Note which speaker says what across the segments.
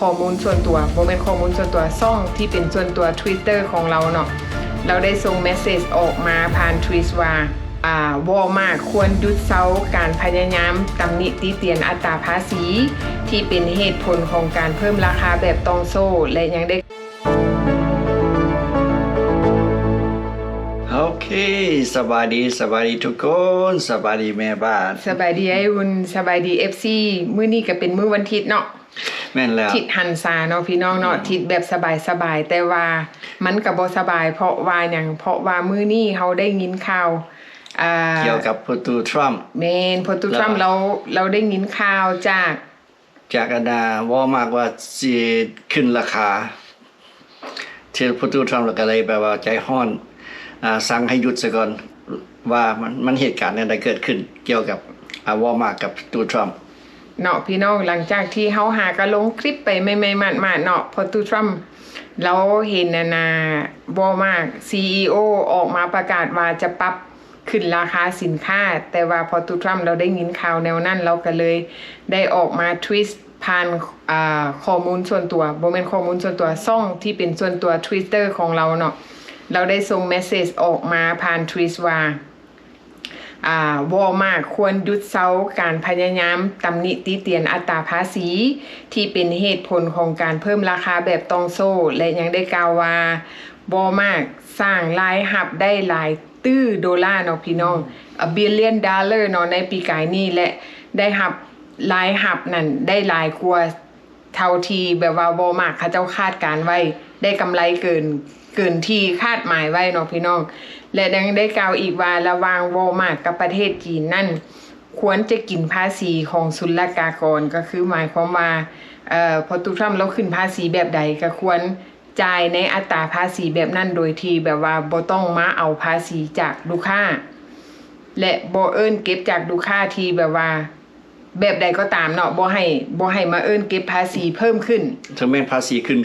Speaker 1: ข้อมูลส่วนตัวบ่แม่นข้อมูลส่วนตัวซ่องที่เป็นส่วนตัว Twitter ของเราเนาะเราได้ส่งเมสเสจออกมาผ่านทวีตว่าวอลมาร์ทควรหยุดเซาการพยายามตำหนิติเตียนอัตราภาษีที่เป็นเหตุผลของการเพิ่มราคาแบบตองโซ่และยังได้
Speaker 2: โอเคสบายดีทุกคนสบายดีแม่บ้าน
Speaker 1: สบายดีไอ้อุ่นสบายดี FC มื้อนี้ก็เป็นมื้อวันอาทิตย์เนาะ
Speaker 2: แม่นแล้ว
Speaker 1: ทิศหันษาเนาะพี่น้องเนาะทิศแบบสบายๆแต่ว่ามันก็บ่สบายเพราะว่าหยังเพราะว่ามื้อนี้เฮาได้ยินข่าว
Speaker 2: เกี่ยวกับประตูทรัมป์
Speaker 1: แม่นประตูทรัมป์เราได้ยินข่าวจาก
Speaker 2: อันดาว่ามากว่าสิขึ้นราคาที่ประตูทรัมป์ก็เลยแบบว่าใจร้อนสั่งให้หยุดซะก่อนว่ามันเหตุการณ์อะไรเกิดขึ้นเกี่ยวกับวอลมาร์ทกับประตูทรัมป์
Speaker 1: เนาะพี่น้องหลังจากที่เฮาหากระลงคลิปไปไม่มาเนาะประตูทรัมป์เราเห็นวอลมาร์ท CEO ออกมาประกาศว่าจะปรับขึ้นราคาสินค้าแต่ว่าพอตูทรัมป์เราได้ยินข่าวแนวนั้นเราก็เลยได้ออกมาทวิตผ่านข้อมูลส่วนตัวบ่แม่นข้อมูลส่วนตัวซ่องที่เป็นส่วนตัว Twitter ของเราเนาะเราได้ส่งเมสเสจออกมาผ่านทวิตว่าวอลมาร์ทควรหยุดเซาการพยายามตำหนิติเตียนอัตราภาษีที่เป็นเหตุผลของการเพิ่มราคาแบบตองโซ่และยังได้กล่าวว่าวอลมาร์ทสร้างรายรับได้หลายตื้อดอลลาร์เนาะพี่น้อง$1 billionเนาะในปีกายนี้และได้รับรายรับนั่นได้หลายกว่าเท่าที่แบบว่าวอลมาร์ทเขาเจ้าคาดการไว้ได้กำไรเกินที่คาดหมายไว้เนาะพี่น้องและยังได้กล่าวอีกว่าระหว่างวอลมาร์ทกับประเทศจีนนั่นควรจะกินภาษีของศุลกากรก็คือหมายความว่าพอตูทรัมป์เราขึ้นภาษีแบบใดก็ควรจ่ายในอัตราภาษีแบบนั้นโดยที่แบบว่าบ่ต้องมาเอาภาษีจากลูกค้าและบ่เอิ้นเก็บจากลูกค้าที่แบบว่าแบบใดก็ตามเนาะบ่ให้มาเอิ้นเก็บภาษีเพิ่มขึ้น
Speaker 2: ถึงแม้ภาษีขึ้น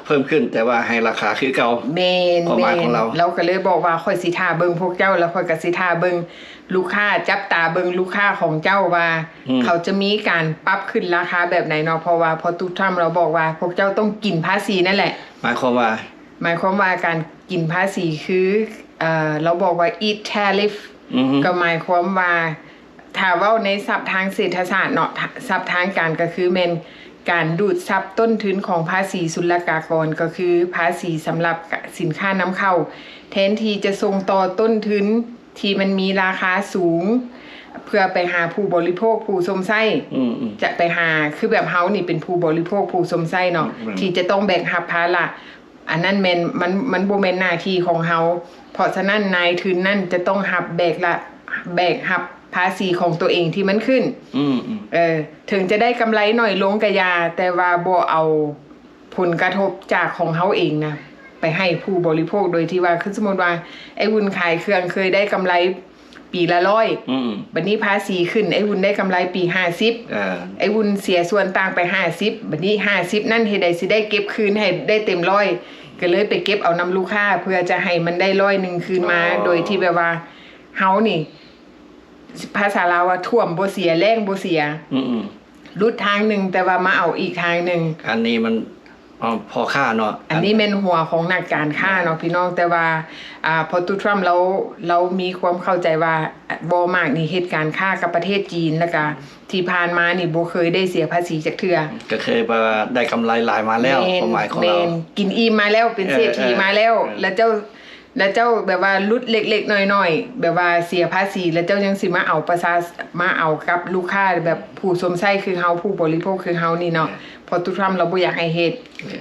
Speaker 2: เพิ่มขึ้นแต่ว่าให้ราคาคือเก่า
Speaker 1: แม่นของเราก็เลยบอกว่าค่อยสิท่าเบิ่งพวกเจ้าแล้วค่อยก็สิท่าเบิ่งลูกค้าจับตาเบิ่งลูกค้าของเจ้าว่าเขาจะมีการปรับขึ้นราคาแบบไหนเนาะเพราะว่าพอทุกท่านเราบอกว่าพวกเจ้าต้องกินภาษีนั่นแหละ
Speaker 2: หมายความว่า
Speaker 1: การกินภาษีคือเราบอกว่า eat tariff ก็หมายความว่าถ้าเว้าในศัพท์ทางเศรษฐศาสตร์เนาะศัพท์ทางการก็คือแม่นการดูดซับต้นทุนของภาษีศุลกากรก็คือภาษีสำหรับสินค้านำเข้าแทนที่จะส่งต่อต้นทุนที่มันมีราคาสูงเพื่อไปหาผู้บริโภคผู้สมไส้จะไปหาคือแบบเฮานี่เป็นผู้บริโภคผู้สมไส้เนาะที่จะต้องแบกรับภาระอันนั้นแม่นมันบ่แม่นหน้าที่ของเฮาเพราะฉะนั้นนายทุนนั่นจะต้องแบกรับภาษีของตัวเองที่มันขึ้นถึงจะได้กำไรหน่อยลงกะยาแต่ว่าบ่เอาผลกระทบจากของเฮาเองนะไปให้ผู้บริโภคโดยที่ว่าคือสมมุติว่าไอ้วุ้นขายเครื่องเคยได้กำไรปีละ100บัดนี้ภาษีขึ้นไอ้วุ้นได้กำไรปี50ไอ้วุ้นเสียส่วนต่างไป50บัดนี้50นั่นเฮ็ดได้สิได้เก็บคืนให้ได้เต็ม100ก็เลยไปเก็บเอานำลูกค้าเพื่อจะให้มันได้100นึงคืนมาโดยที่แบบว่าเฮานี่ภาษาลาวว่าท่วมบ่เสียแรงบ่เสียรุดทางนึงแต่ว่ามาเอาอีกทางนึง
Speaker 2: อันนี้มันพอค่าเนาะ
Speaker 1: อันนี้แม่นหัวของนักการค้าเนาะพี่น้องแต่ว่าพอตูทรัมป์เรามีความเข้าใจว่าบ่มากนี่เหตุการณ์ค้ากับประเทศจีนแล้วก็ที่ผ่านมานี่บ่เคยได้เสียภาษีจักเทื่อ
Speaker 2: ก็เคยได้กำไรหลายมาแล้วความหมายของเรา
Speaker 1: กินอิ่มมาแล้วเป็นเศรษฐีมาแล้วแล้วเจ้าแบบว่าลุดเล็กๆน้อยๆแบบว่าเสียภาษีแล้วเจ้ายังสิมาเอามาเอากับลูกค้าแบบผู้สมไส้คือเฮาผู้บริโภคคือเฮานี่เนาะพอทุกครั้งเราบ่อยากให้เฮ็ด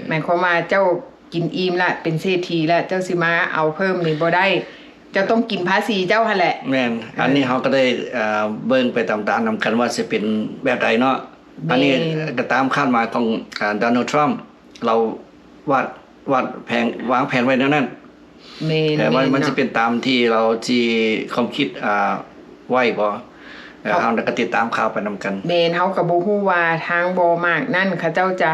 Speaker 1: หมายความว่าเจ้ากินอิ่มละเป็นเศรษฐีละเจ้าสิมาเอาเพิ่มนี่บ่ได้เจ้าต้องกินภาษีเจ้าหั่นแหละ
Speaker 2: แม่นอันนี้เฮาก็ได้เบิ่งไปตามๆนำกันว่าสิเป็นแบบใดเนาะอันนี้ก็ตามคาดหมายของโดนัลด์ทรัมป์เราวางแผนไว้แนวนั้นแต่ว่ามันจะเป็นตามที่เราที่ความคิดไว้บ่เฮาก็ติดตามข่าวไปนำกัน
Speaker 1: เฮาก็บ่ฮู้ว่าทางบ่มากนั่นเขาเจ้าจะ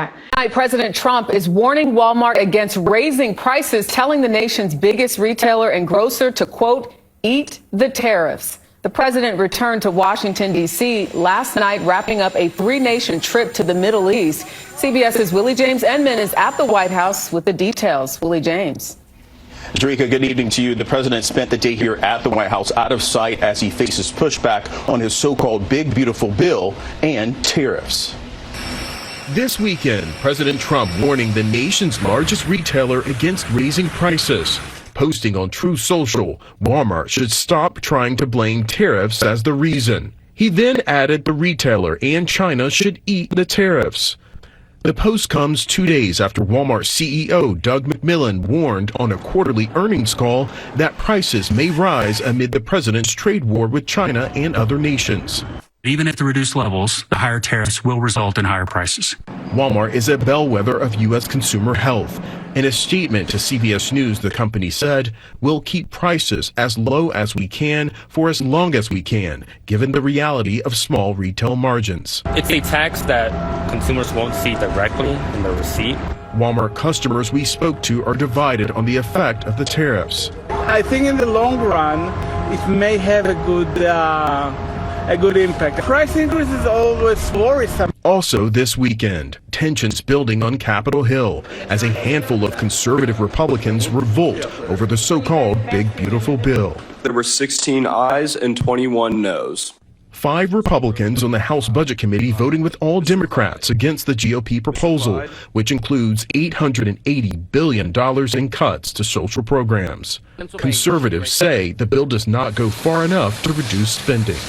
Speaker 3: President Trump is warning Walmart against raising prices, telling the nation's biggest retailer and grocer to quote eat the tariffs The president returned to Washington, D.C. last night, wrapping up a three-nation trip to the Middle East. CBS's Willie James Enman is at the White House with the details. Willie James.
Speaker 4: Drika, good evening to you. The president spent the day here at the White House out of sight as he faces pushback on his so-called Big Beautiful Bill and tariffs.
Speaker 5: This weekend, President Trump warning the nation's largest retailer against raising prices. Posting on Truth Social, Walmart should stop trying to blame tariffs as the reason. He then added the retailer and China should eat the tariffs. The post comes 2 days after Walmart CEO Doug McMillon warned on a quarterly earnings call that prices may rise amid the president's trade war with China and other nations.
Speaker 6: Even at the reduced levels, the higher tariffs will result in higher prices.
Speaker 5: Walmart is a bellwether of U.S. consumer health. In a statement to CBS News, the company said, "We'll keep prices as low as we can for as long as we can, given the reality of small retail margins."
Speaker 7: It's a tax that consumers won't see directly in the receipt.
Speaker 5: Walmart customers we spoke to are divided on the effect of the tariffs.
Speaker 8: I think in the long run, it may have a good impact. Price increase is always worrisome.
Speaker 5: Also this weekend, tensions building on Capitol Hill as a handful of conservative Republicans revolt over the so-called Big Beautiful Bill.
Speaker 9: There were 16 ayes and 21 noes.
Speaker 5: 5 Republicans on the House Budget Committee voting with all Democrats against the GOP proposal, which includes $880 billion in cuts to social programs. Conservatives say the bill does not go far enough to reduce spending.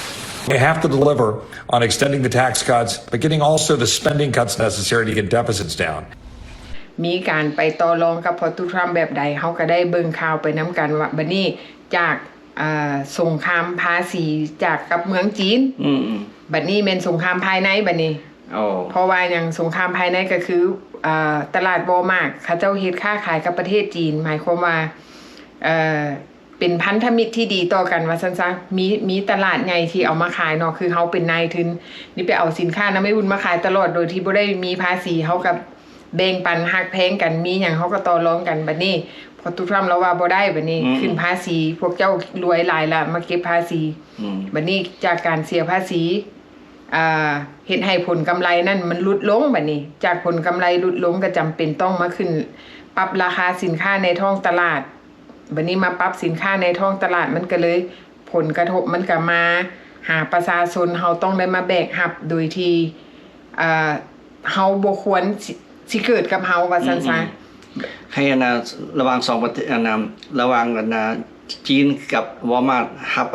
Speaker 10: We have to deliver on extending the tax cuts, but getting also the spending cuts necessary to get deficits down.
Speaker 1: มีการไปต่อรองกับพอตูทรัมป์แบบใดเขาก็ได้เบิ่งข่าวไปน้ำกันว่าบัดนี้จากสงครามภาษีจากกับเมืองจีนบัดนี้เป็นสงครามภายในบัดนี้เพราะว่าอย่างสงครามภายในก็คือตลาดวอลมาร์ทเขาเจ้าเฮ็ดค้าขายกับประเทศจีนหมายความว่าเป็นพันธมิตรที่ดีต่อกันว่าซั่นซะมีตลาดใหญ่ที่เอามาขายเนาะคือเฮาเป็นนายทุนนี่ไปเอาสินค้านำไม่บุญมาขายตลอดโดยที่บ่ได้มีภาษีเฮากับแบ่งปันฮักแพงกันมีหยังเฮาก็ต่อรองกันบัดนี้พอตุทรัมป์เราว่าบ่ได้บัดนี้ขึ้นภาษีพวกเจ้ารวยหลายละมาเก็บภาษีบัดนี้จากการเสียภาษีเฮ็ดให้ผลกำไรนั่นมันลดลงบัดนี้จากผลกำไรลดลงก็จำเป็นต้องมาขึ้นปรับราคาสินค้าในท้องตลาดบัดนี้มาปรับสินค้าในท้องตลาดมันก็เลยผลกระทบมันก็มาหาประชาชนเฮาต้องได้มาแบกรับโดยที่เฮาบ่ควรสิเกิดกับเฮาว่าซั่นซะ
Speaker 2: ให้ระหว่าง2ประเทศระหว่างจีนกับวอลมาร์ทฮับ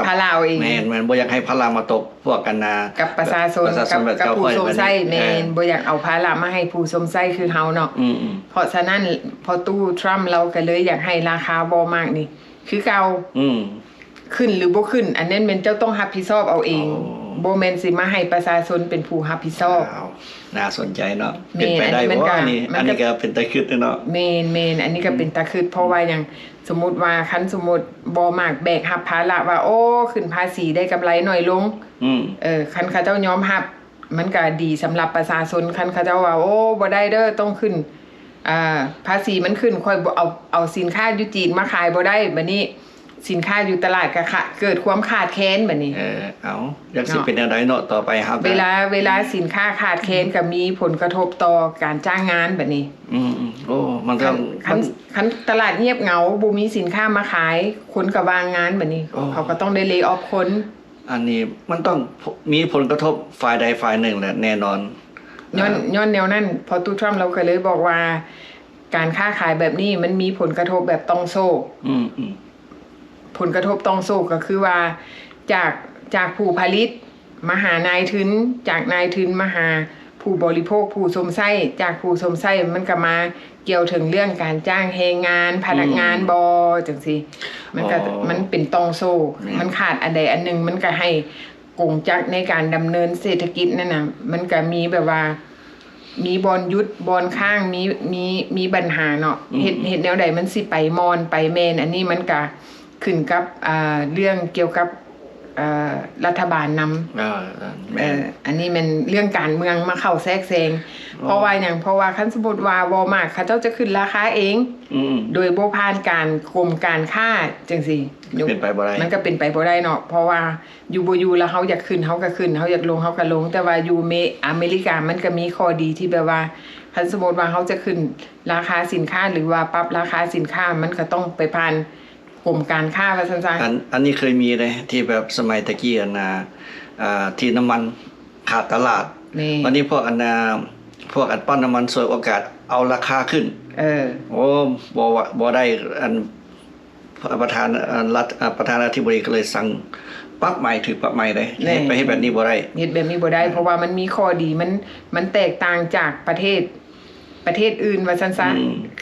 Speaker 1: พาราเอง
Speaker 2: แม่นบ่อยากให้พารามาตกพวกกัน
Speaker 1: กับประชาชนกับผู้สมไส้แม่นบ่อยากเอาพารามาให้ผู้สมไส้คือเฮาเนาะเพราะฉะนั้นพอตู้ทรัมป์เราก็เลยอยากให้ราคาวอลมาร์ทนี่คือเก่าขึ้นหรือบ่ขึ้นอันนั้นเป็นเจ้าต้องรับผิดชอบเอาเองบ่แม่นสิมาให้ประชาชนเป็นผู้รับผิดชอบ
Speaker 2: น่าสนใจเนาะเป็นไปได้บ่อันนี้ก็เป็นตะคิดเนาะ
Speaker 1: แม่นอันนี้ก็เป็นตะคิดเพราะว่าอย่างสมมุติว่าคันสมมุติบ่มากแบกรับภาระว่าโอ้ขึ้นภาษีได้กำไรน้อยลงคันเขาเจ้ายอมรับมันก็ดีสำหรับประชาชนคันเขาเจ้าว่าโอ้บ่ได้เด้อต้องขึ้นภาษีมันขึ้นค่อยเอาสินค้าอยู่จีนมาขายบ่ได้บัดนี้สินค้าอยู่ตลาดก็เกิดความขาดแคลนบัดนี้
Speaker 2: เอาอยากสิเป็นจังไดเนาะต่อไปครับ
Speaker 1: เวลาสินค้าขาดแคลนก็มีผลกระทบต่อการจ้างงานบัดนี้
Speaker 2: โอ้มันก็
Speaker 1: คันตลาดเงียบเหงาบ่มีสินค้ามาขายคนก็ว่างงานบัดนี้เขาก็ต้องได้เลย์ออฟคน
Speaker 2: อันนี้มันต้องมีผลกระทบฝ่ายใดฝ่ายหนึ่งแหละแน่นอน
Speaker 1: ย้อนแนวนั้นพอตู้ทรัมป์เราก็เลยบอกว่าการค้าขายแบบนี้มันมีผลกระทบแบบต้องโซ่ผลกระทบต้องโซ่ก็คือว่าจากผู้ผลิตมาหานายทุนจากนายทุนมาหาผู้บริโภคผู้สมไส้จากผู้สมไส้มันก็มาเกี่ยวถึงเรื่องการจ้างแรงงานพนักงานจังซี่มันเป็นต้องโซ่มันขาดอันใดอันหนึ่งมันก็ให้กงจักในการดำเนินเศรษฐกิจนั่นน่ะมันก็มีแบบว่ามีบอนยุดบอนข้างมีปัญหาเนาะเฮ็ดแนวใดมันสิไปมอนไปแมนอันนี้มันก็ขึ้นกับเรื่องเกี่ยวกับ รัฐบาลนำ
Speaker 2: แม่น
Speaker 1: อันนี้มันเรื่องการเมืองมาเข้าแทรกแซงเพราะว่าอย่างเพราะว่าคันสมมุติว่าบ่มากเขาเจ้าจะขึ้นราคาเอง โดยบ่ผ่านการกรมการค้าจังซี่
Speaker 2: เป็นไปบ่ได้
Speaker 1: มันก็เป็นไปบ่ได้เนาะเพราะว่าอยู่บ่อยู่แล้วเฮาอยากขึ้นเฮาก็ขึ้นเฮาอยากลงเฮาก็ลง แต่ว่าอยู่อเมริกามันก็มีข้อดีที่แบบว่าคันสมมุติว่าเฮาจะขึ้นราคาสินค้าหรือว่าปรับราคาสินค้ามันก็ต้องไปผ่านกรมการค้าว่าซั่นซะ
Speaker 2: อันนี้เคยมีเลยที่แบบสมัยตะกี้ที่น้ำมันขาดตลาด
Speaker 1: นี่
Speaker 2: วันนี้พวกพวกอัดปั้นน้ำมันสวยโอกาสเอาราคาขึ้น โอ้บ่ได้ประธานาธิบดีก็เลยสั่งปรับใหม่ถือปรับใหม่เลยไปให้แบบนี้บ่ได้
Speaker 1: เฮ็ดแบบนี้บ่ได้เพราะว่ามันมีข้อดีมันแตกต่างจากประเทศอื่นว่าซั่นซะ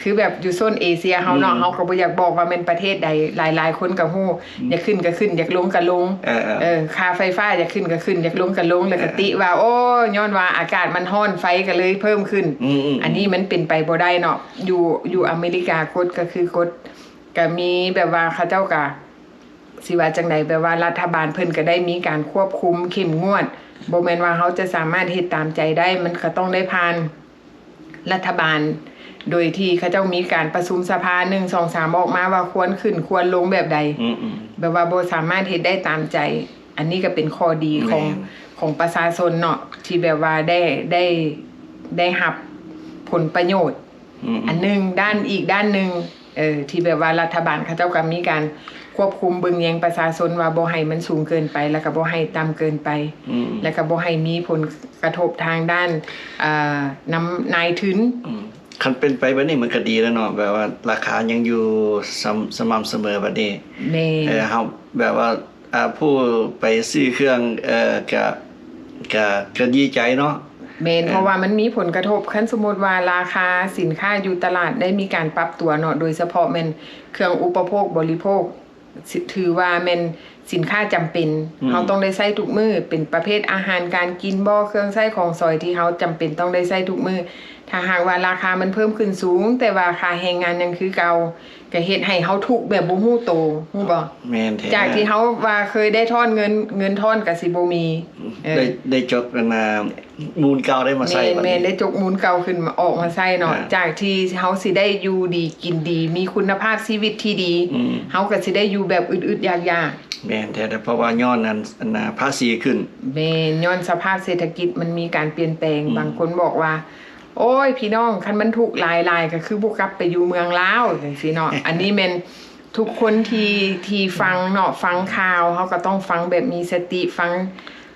Speaker 1: คือแบบอยู่โซนเอเชียเฮาเนาะเฮาก็บ่อยากบอกว่าเป็นประเทศใดหลายๆคนก็ฮู้อยากขึ้นก็ขึ้นอยากลงก็ลงค่าไฟฟ้าอยากขึ้นก็ขึ้นอยากลงก็ลงแล้วก็ติว่าโอ้ย้อนว่าอากาศมันร้อนไฟก็เลยเพิ่มขึ้นอันนี้มันเป็นไปบ่ได้เนาะอยู่อเมริกากฎก็คือกฎก็มีแบบว่าเขาเจ้าก็สิว่าจังได๋แบบว่ารัฐบาลเพิ่นก็ได้มีการควบคุมเข้มงวดบ่แม่นว่าเฮาจะสามารถเฮ็ดตามใจได้มันก็ต้องได้ผ่านรัฐบาลโดยที่เขาเจ้ามีการประชุมสภา1 2 3ออกมาว่าควรขึ้นควรลงแบบใดแบบว่าบ่สามารถเฮ็ดได้ตามใจ อันนี้ก็เป็นข้อดีของประชาชนเนาะที่แบบว่าได้รับผลประโยชน์อันนึงอีกด้านนึงที่แบบว่ารัฐบาลเขาเจ้าก็มีการควบคุมเบิ่งแยงประชาชนว่าบ่ให้มันสูงเกินไปแล้วก็บ่ให้ต่ำเกินไปแล้วก็บ่ให้มีผลกระทบทางด้านนายทุน
Speaker 2: คันเป็นไปแบบนี้มันก็ดีแล้วเนาะแบบว่าราคายังอยู่สม่ำเสมอแบบนี้เฮาแบบว่าผู้ไปซื้อเครื่องก็ดีใจเนาะ
Speaker 1: เพราะว่ามันมีผลกระทบคันสมมุติว่าราคาสินค้าอยู่ตลาดได้มีการปรับตัวเนาะโดยเฉพาะแม่นเครื่องอุปโภคบริโภคถือว่าแม่นสินค้าจำเป็นเฮาต้องได้ใช้ทุกมื้อเป็นประเภทอาหารการกินบ่เครื่องใช้ของซอยที่เฮาจำเป็นต้องได้ใช้ทุกมื้อถ้าหากว่าราคามันเพิ่มขึ้นสูงแต่ว่าค่าแรงงานยังคือเก่าก็เฮ็ดให้เฮาทุกข์แบบบ่ฮู้โตฮู้บ่
Speaker 2: แม่นแท้
Speaker 1: จากที่เฮาว่าเคยได้ทอนเงินทอนก็สิบ่มี
Speaker 2: ได้จกมูลเก่าได้มาใช้
Speaker 1: แม่นได้จกมูลเก่าขึ้นมาออกมาใช้เนาะจากที่เฮาสิได้อยู่ดีกินดีมีคุณภาพชีวิตที่ดีเฮาก็สิได้อยู่แบบอึดๆยาก
Speaker 2: ๆแม่นแท้เพราะว่าย้อนนั้นภาษีขึ้น
Speaker 1: แม่นย้อนสภาพเศรษฐกิจมันมีการเปลี่ยนแปลงบางคนบอกว่าโอ้ยพี่น้องคันมันถูกหลายๆก็คือบ่กลับไปอยู่เมืองลาวจังซี่เนาะ อันนี้แม่นทุกคนที่ฟังเนาะฟังข่าวเฮาก็ต้องฟังแบบมีสติฟัง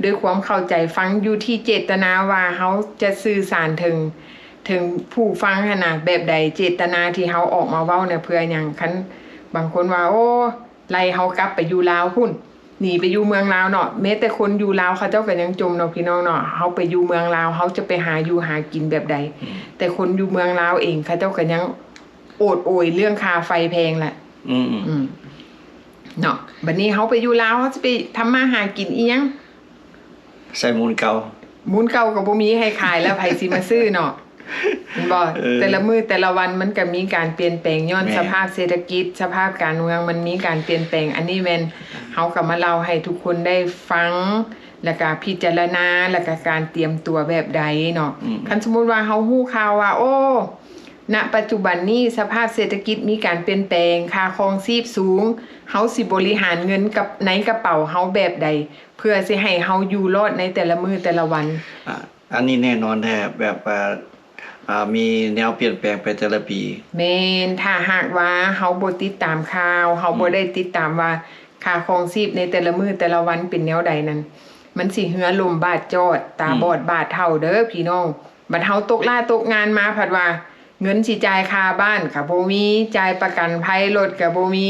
Speaker 1: ด้วยความเข้าใจฟังอยู่ที่เจตนาว่าเฮาจะสื่อสารถึงผู้ฟังหั่นน่ะแบบใดเจตนาที่เฮาออกมาเว้าเนี่ยเพื่อหยังคันบางคนว่าโอ้ไล่เฮากลับไปอยู่ลาวพุ่นหนีไปอยู่เมืองลาวเนาะแม้แต่คนอยู่ลาวเขาเจ้าก็ยังจมเนาะพี่น้องเนาะเฮาไปอยู่เมืองลาวเฮาจะไปหาอยู่หากินแบบใดแต่คนอยู่เมืองลาวเองเขาเจ้าก็ยังโอดโอยเรื่องค่าไฟแพงแหละเนาะบัดนี้เฮาไปอยู่ลาวเฮาจะไปทำมาหากินอีหยัง
Speaker 2: ใส่มูลเก่า
Speaker 1: ก็บ่มีให้ขายแล้วไผสิมาซื้อเนาะบ่แต่ละมื้อแต่ละวันมันก็มีการเปลี่ยนแปลงย้อนสภาพเศรษฐกิจสภาพการเมืองมันมีการเปลี่ยนแปลงอันนี้แม่นเฮาก็มาเล่าให้ทุกคนได้ฟังแล้วก็พิจารณาแล้วก็การเตรียมตัวแบบใดเนาะคันสมมุติว่าเฮาฮู้ข่าวว่าโอ้ณปัจจุบันนี้สภาพเศรษฐกิจมีการเปลี่ยนแปลงค่าครองชีพสูงเฮาสิบริหารเงินกับในกระเป๋าเฮาแบบใดเพื่อสิให้เฮาอยู่รอดในแต่ละมื้อแต่ละวัน
Speaker 2: อันนี้แน่นอนแท้แบบมีแนวเปลี่ยนแปลงไปแต่ละปี
Speaker 1: แม่นถ้าหากว่าเฮาบ่ติดตามข่าวเฮาบ่ได้ติดตามว่าค่าครองชีพในแต่ละมื้อแต่ละวันเป็นแนวใดนั้นมันสิเหือลมบาดจอดตาบอดบาดเฒ่าเด้อพี่น้องบัดเฮาตกงานมาผัดว่าเงินสิจ่ายค่าบ้านก็บ่มีจ่ายประกันภัยรถก็บ่มี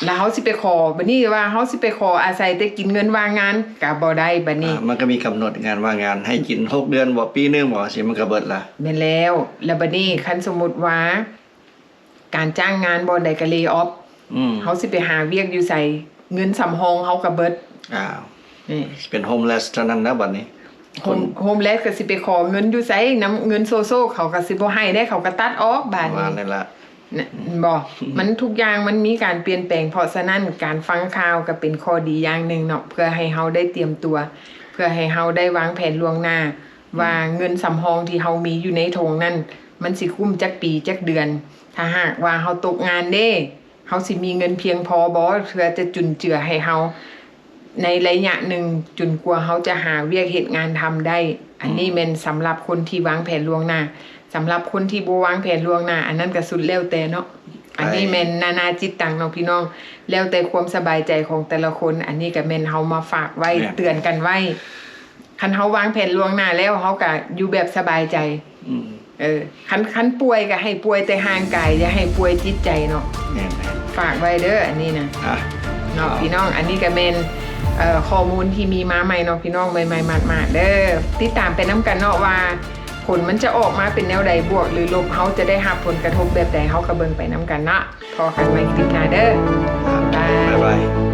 Speaker 1: แล้วเฮาสิไปขอบัดนี้ว่าเฮาสิไปขออาศัยแต่กินเงินว่างงานก็บ่ได้บัดนี้
Speaker 2: มันก็มีกำหนดงานว่างงานให้กิน6เดือนบ่ปีนึงบ่สิมันก็เบิดล่ะ
Speaker 1: แม่นแล้วบัดนี้คันสมมุติว่าการจ้างงานบ่ได้ก็เลย์ออฟเฮาสิไปหาเวียกอยู่ไสเงินสำรองเฮาก็เบิด
Speaker 2: นี่เป็นโฮมเลสเท่านั้นนะบัดนี้
Speaker 1: โฮมเลสก็สิไปขอเงินอยู่ไสนำเงินโซโซเขาก็สิบ่ให้ได้เขาก็ตัดออกบาดนี้
Speaker 2: ว่านั่นล่ะ
Speaker 1: นะบอกมันทุกอย่างมันมีการเปลี่ยนแปลงเพราะฉะนั้นการฟังข่าวก็เป็นข้อดีอย่างหนึ่งเนาะเพื่อให้เฮาได้เตรียมตัว เพื่อให้เฮาได้วางแผนล่วงหน้า ว่าเงินสำรองที่เฮามีอยู่ในถุงนั้นมันสิคุ้มจักปีจักเดือน ถ้าหากว่าเฮาตกงานเด้เฮาสิมีเงินเพียงพอบ่เพื่อจะจุนเจือให้เฮาในระยะหนึ่งจนกว่าเฮาจะหาเวียกเหตุงานทำได้ อันนี้แม่นสำหรับคนที่วางแผนล่วงหน้าสำหรับคนที่บ่วางแผนล่วงหน้าอันนั้นก็สุดแล้วแต่เนาะอันนี้แม่นนานาจิตตังเนาะพี่น้องแล้วแต่ความสบายใจของแต่ละคน อันนี้ก็แม่นเฮามาฝากไว้เตือนกันไว้คันเฮาวางแผนล่วงหน้าแล้วเฮาก็อยู่แบบสบายใจคันป่วยก็ให้ป่วยแต่ห่างกายอย่าให้ป่วยจิตใจเนาะฝากไว้เด้ออันนี้นะเนาะพี่น้องอันนี้ก็แม่นข้อมูลที่มีมาใหม่เนาะพี่น้องใหม่ๆมาเด้อติดตามไปนํกันเนาะว่าผลมันจะออกมาเป็นแนวใดบวกหรือลบเฮาจะได้รับผลกระทบแบบใดเฮาก็เบิ่งไปนํกันเนาะพอกันใหม่คลิปหน้าเด้อบ๊ายบาย